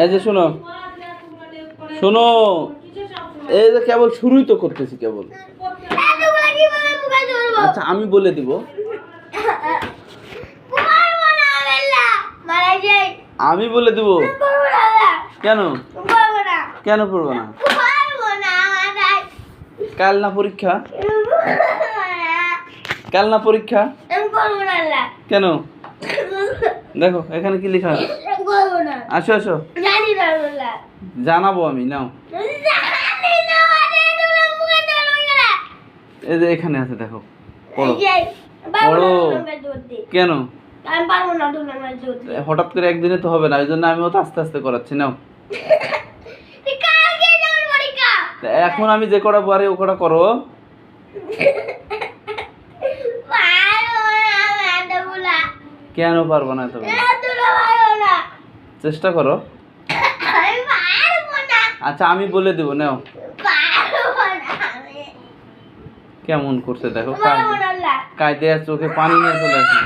এই যে শোনো শোনো, এই যে কেবল শুরুই তো করতেছি কেবল। আচ্ছা আমি বলে দিব। আমি বলে দিব। কেন কেন পড়বো না? কাল না পরীক্ষা? কাল না পরীক্ষা? কেন? দেখো এখানে কি লেখা? আসো আসো, জানাবো আমি। নাও, এই যে এখানে আছে, দেখো পড়ো পড়ো। কেন? হঠাৎ করে একদিনে তো হবে না, ওই জন্য আমিও তো আস্তে আস্তে করাচ্ছি। নাও, এখন আমি যে কটা পারি ও কটা করো। কেন পারবো না? তবে চেষ্টা করো। আচ্ছা আমি বলে দেবো। নাও, কেমন করছে দেখো, কাঁদতে আর চোখে পানি নিয়ে চলে আসে।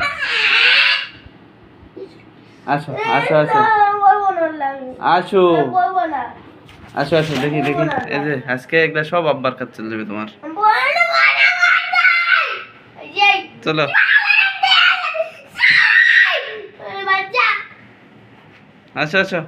আসো আসো আসো আসো আসো আসো, দেখি দেখি। এই যে আজকে একটা সব আব্বার কাছে চলে যাবে তোমার। চলো, আসো আসো।